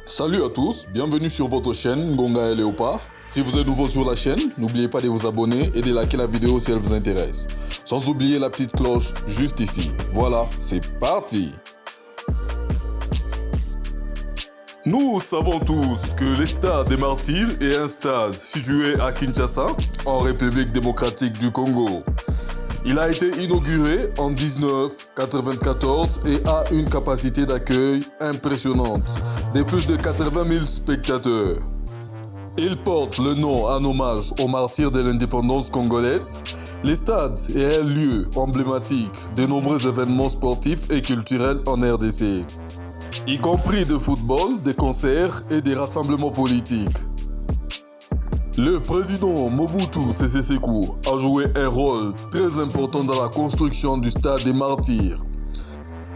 Salut à tous, bienvenue sur votre chaîne Ngonga et Léopard. Si vous êtes nouveau sur la chaîne, n'oubliez pas de vous abonner et de liker la vidéo si elle vous intéresse. Sans oublier la petite cloche juste ici. Voilà, c'est parti! Nous savons tous que le stade des Martyrs est un stade situé à Kinshasa, en République démocratique du Congo. Il a été inauguré en 1994 et a une capacité d'accueil impressionnante, de plus de 80 000 spectateurs. Il porte le nom en hommage aux martyrs de l'indépendance congolaise. Le stade est un lieu emblématique de nombreux événements sportifs et culturels en RDC, y compris de football, des concerts et des rassemblements politiques. Le président Mobutu Sese Seko a joué un rôle très important dans la construction du stade des Martyrs.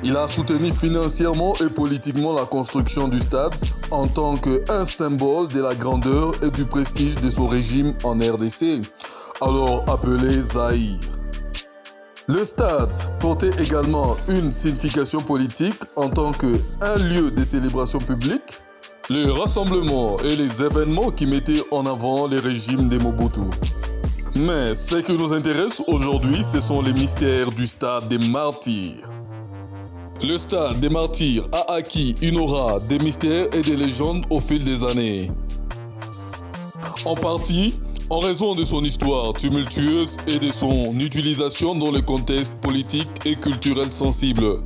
Il a soutenu financièrement et politiquement la construction du stade en tant qu'un symbole de la grandeur et du prestige de son régime en RDC, alors appelé Zaïre. Le stade portait également une signification politique en tant qu'un lieu de célébration publique, les rassemblements et les événements qui mettaient en avant les régimes des Mobutu. Mais ce qui nous intéresse aujourd'hui, ce sont les mystères du stade des Martyrs. Le stade des Martyrs a acquis une aura des mystères et des légendes au fil des années. En partie, en raison de son histoire tumultueuse et de son utilisation dans le contexte politique et culturel sensible.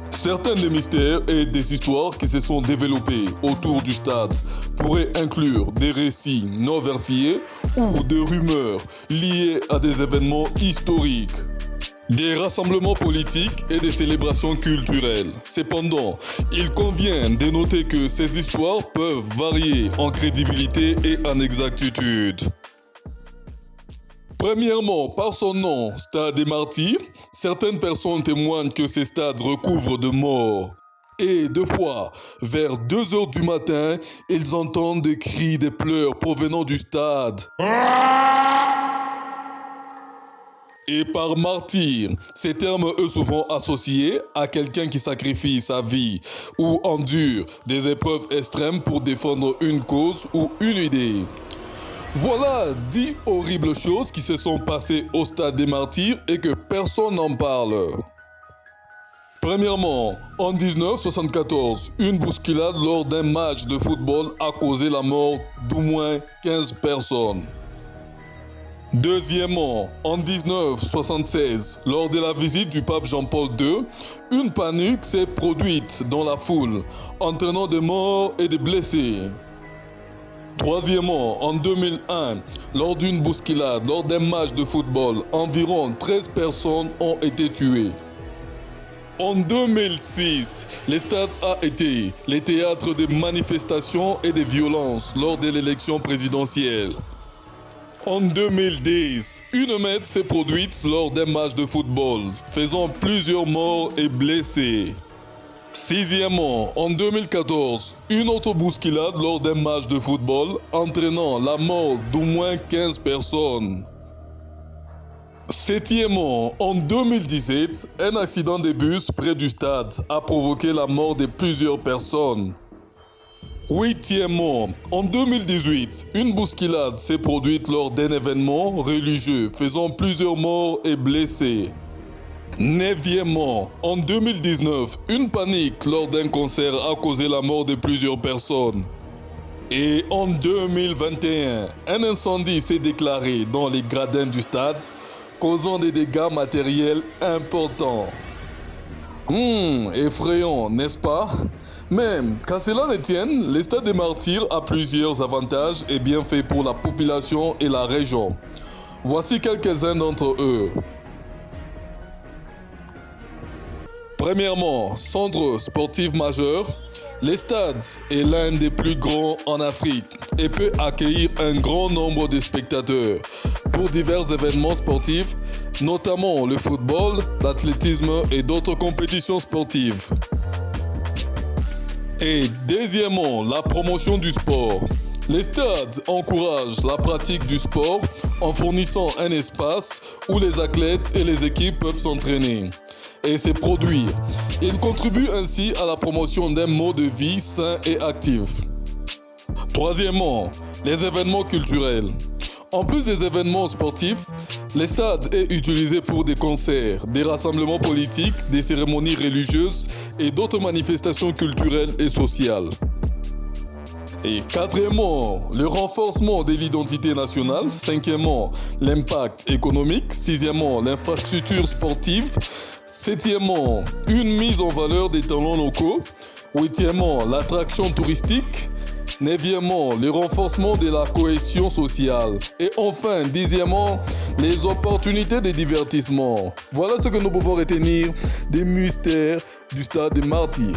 Certains des mystères et des histoires qui se sont développées autour du stade pourraient inclure des récits non vérifiés ou des rumeurs liées à des événements historiques, des rassemblements politiques et des célébrations culturelles. Cependant, il convient de noter que ces histoires peuvent varier en crédibilité et en exactitude. Premièrement, par son nom, Stade des Martyrs, certaines personnes témoignent que ces stades recouvrent de morts. Et deux fois, vers 2 h du matin, ils entendent des cris, des pleurs provenant du stade. Et par martyr, ces termes eux souvent associés à quelqu'un qui sacrifie sa vie ou endure des épreuves extrêmes pour défendre une cause ou une idée. Voilà 10 horribles choses qui se sont passées au stade des Martyrs et que personne n'en parle. Premièrement, en 1974, une bousculade lors d'un match de football a causé la mort d'au moins 15 personnes. Deuxièmement, en 1976, lors de la visite du pape Jean-Paul II, une panique s'est produite dans la foule, entraînant des morts et des blessés. Troisièmement, en 2001, lors d'une bousculade, lors d'un match de football, environ 13 personnes ont été tuées. En 2006, le stade a été le théâtre de manifestations et de violences lors de l'élection présidentielle. En 2010, une meute s'est produite lors d'un match de football, faisant plusieurs morts et blessés. Sixièmement, en 2014, une autre bousculade lors d'un match de football entraînant la mort d'au moins 15 personnes. Septièmement, en 2017, un accident de bus près du stade a provoqué la mort de plusieurs personnes. Huitièmement, en 2018, une bousculade s'est produite lors d'un événement religieux faisant plusieurs morts et blessés. Neuvièmement, en 2019, une panique lors d'un concert a causé la mort de plusieurs personnes. Et en 2021, un incendie s'est déclaré dans les gradins du stade, causant des dégâts matériels importants. Effrayant, n'est-ce pas? Mais, qu'à cela ne tienne, le stade des Martyrs a plusieurs avantages et bienfaits pour la population et la région. Voici quelques-uns d'entre eux. Premièrement, centre sportif majeur, le stade est l'un des plus grands en Afrique et peut accueillir un grand nombre de spectateurs pour divers événements sportifs, notamment le football, l'athlétisme et d'autres compétitions sportives. Et deuxièmement, la promotion du sport. Les stades encouragent la pratique du sport en fournissant un espace où les athlètes et les équipes peuvent s'entraîner. et ses produits. Il contribue ainsi à la promotion d'un mode de vie sain et actif. Troisièmement, les événements culturels. En plus des événements sportifs, les stades est utilisé pour des concerts, des rassemblements politiques, des cérémonies religieuses et d'autres manifestations culturelles et sociales. Et quatrièmement, le renforcement de l'identité nationale. Cinquièmement, l'impact économique. Sixièmement, l'infrastructure sportive. Septièmement, une mise en valeur des talents locaux. Huitièmement, l'attraction touristique. Neuvièmement, le renforcement de la cohésion sociale. Et enfin, dixièmement, les opportunités de divertissement. Voilà ce que nous pouvons retenir des mystères du stade des Martyrs.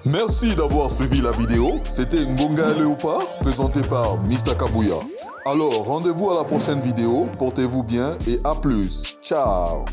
Merci d'avoir suivi la vidéo. C'était Ngonga Léopard, présenté par Mr Kabuya. Alors, rendez-vous à la prochaine vidéo. Portez-vous bien et à plus. Ciao.